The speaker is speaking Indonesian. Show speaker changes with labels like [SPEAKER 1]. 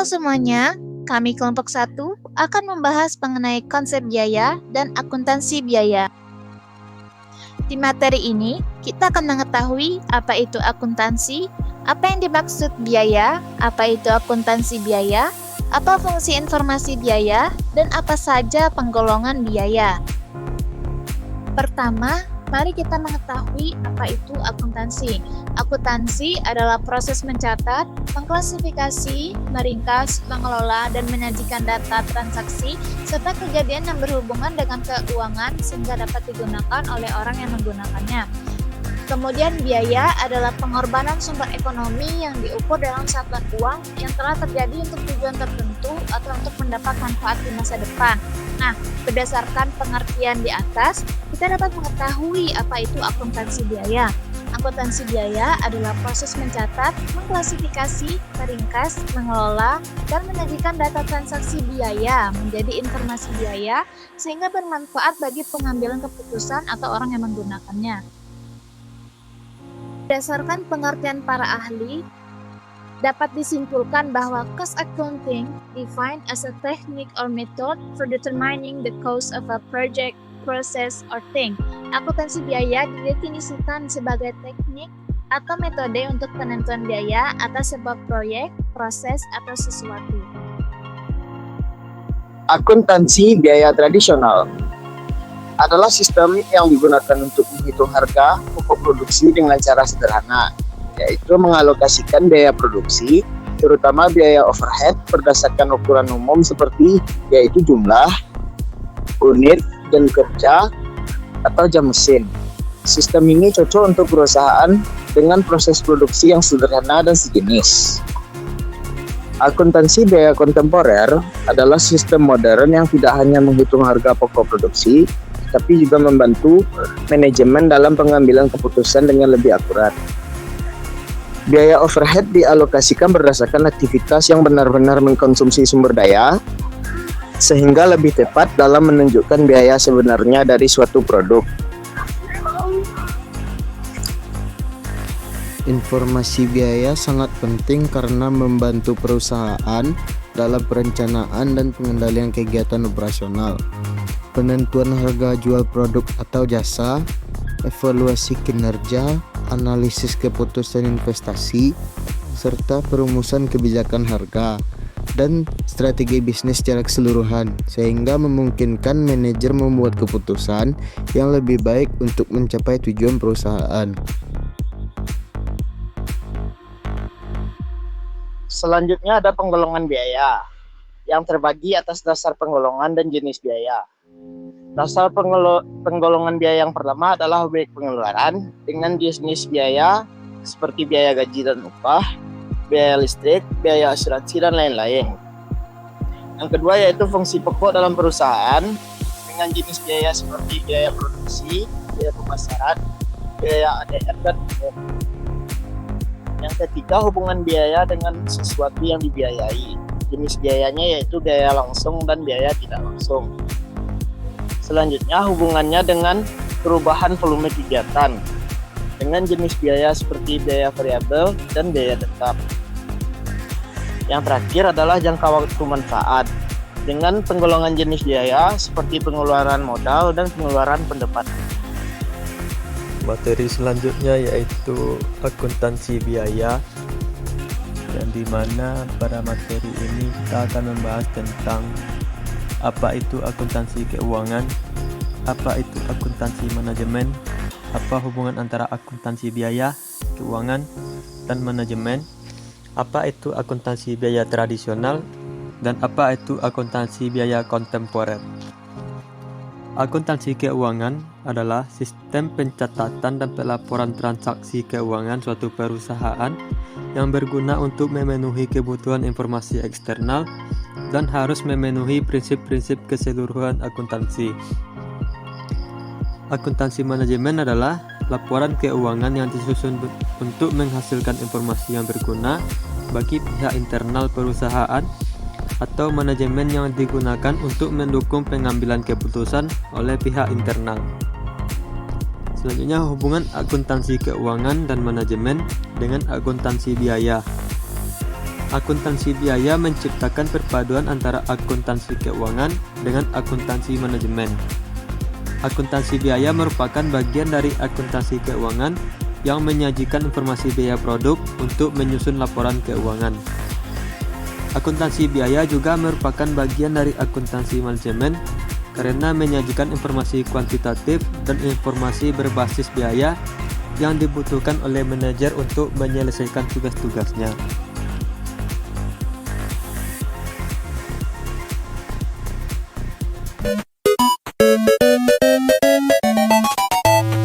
[SPEAKER 1] Halo semuanya, kami kelompok 1 akan membahas mengenai konsep biaya dan akuntansi biaya. Di materi ini, kita akan mengetahui apa itu akuntansi, apa yang dimaksud biaya, apa itu akuntansi biaya, apa fungsi informasi biaya, dan apa saja penggolongan biaya. Pertama, mari kita mengetahui apa itu akuntansi. Akuntansi adalah proses mencatat, mengklasifikasi, meringkas, mengelola, dan menyajikan data transaksi serta kejadian yang berhubungan dengan keuangan sehingga dapat digunakan oleh orang yang menggunakannya. Kemudian biaya adalah pengorbanan sumber ekonomi yang diukur dalam satuan uang yang telah terjadi untuk tujuan tertentu atau untuk mendapat manfaat di masa depan. Nah, berdasarkan pengertian di atas, kita dapat mengetahui apa itu akuntansi biaya. Akuntansi biaya adalah proses mencatat, mengklasifikasi, meringkas, mengelola, dan menyajikan data transaksi biaya menjadi informasi biaya sehingga bermanfaat bagi pengambilan keputusan atau orang yang menggunakannya. Berdasarkan pengertian para ahli, dapat disimpulkan bahwa cost accounting defined as a technique or method for determining the cost of a project, process, or thing. Akuntansi biaya didefinisikan sebagai teknik atau metode untuk penentuan biaya atas sebuah proyek, proses, atau sesuatu.
[SPEAKER 2] Akuntansi biaya tradisional adalah sistem yang digunakan untuk menghitung harga pokok produksi dengan cara sederhana, yaitu mengalokasikan biaya produksi, terutama biaya overhead berdasarkan ukuran umum seperti yaitu jumlah, unit, jam kerja, atau jam mesin. Sistem ini cocok untuk perusahaan dengan proses produksi yang sederhana dan sejenis. Akuntansi biaya kontemporer adalah sistem modern yang tidak hanya menghitung harga pokok produksi, tapi juga membantu manajemen dalam pengambilan keputusan dengan lebih akurat. Biaya overhead dialokasikan berdasarkan aktivitas yang benar-benar mengkonsumsi sumber daya, sehingga lebih tepat dalam menunjukkan biaya sebenarnya dari suatu produk.
[SPEAKER 3] Informasi biaya sangat penting karena membantu perusahaan dalam perencanaan dan pengendalian kegiatan operasional, penentuan harga jual produk atau jasa, evaluasi kinerja, analisis keputusan investasi, serta perumusan kebijakan harga dan strategi bisnis secara keseluruhan, sehingga memungkinkan manajer membuat keputusan yang lebih baik untuk mencapai tujuan perusahaan.
[SPEAKER 2] Selanjutnya ada penggolongan biaya yang terbagi atas dasar penggolongan dan jenis biaya. Dasar penggolongan biaya yang pertama adalah objek pengeluaran dengan jenis biaya seperti biaya gaji dan upah, biaya listrik, biaya asuransi, dan lain-lain. Yang kedua yaitu fungsi pokok dalam perusahaan dengan jenis biaya seperti biaya produksi, biaya pemasaran, biaya ADR, dan umum. Yang ketiga hubungan biaya dengan sesuatu yang dibiayai. Jenis biayanya yaitu biaya langsung dan biaya tidak langsung. Selanjutnya hubungannya dengan perubahan volume kegiatan dengan jenis biaya seperti biaya variabel dan biaya tetap. Yang terakhir adalah jangka waktu manfaat dengan penggolongan jenis biaya seperti pengeluaran modal dan pengeluaran pendapatan.
[SPEAKER 4] Materi selanjutnya yaitu akuntansi biaya, yang dimana pada materi ini kita akan membahas tentang apa itu akuntansi keuangan, apa itu akuntansi manajemen, apa hubungan antara akuntansi biaya, keuangan, dan manajemen, apa itu akuntansi biaya tradisional, dan apa itu akuntansi biaya kontemporer. Akuntansi keuangan adalah sistem pencatatan dan pelaporan transaksi keuangan suatu perusahaan yang berguna untuk memenuhi kebutuhan informasi eksternal dan harus memenuhi prinsip-prinsip keseluruhan akuntansi. Akuntansi manajemen adalah laporan keuangan yang disusun untuk menghasilkan informasi yang berguna bagi pihak internal perusahaan atau manajemen yang digunakan untuk mendukung pengambilan keputusan oleh pihak internal. Selanjutnya hubungan akuntansi keuangan dan manajemen dengan akuntansi biaya. Akuntansi biaya menciptakan perpaduan antara akuntansi keuangan dengan akuntansi manajemen. Akuntansi biaya merupakan bagian dari akuntansi keuangan yang menyajikan informasi biaya produk untuk menyusun laporan keuangan. Akuntansi biaya juga merupakan bagian dari akuntansi manajemen karena menyajikan informasi kuantitatif dan informasi berbasis biaya yang dibutuhkan oleh manajer untuk menyelesaikan tugas-tugasnya.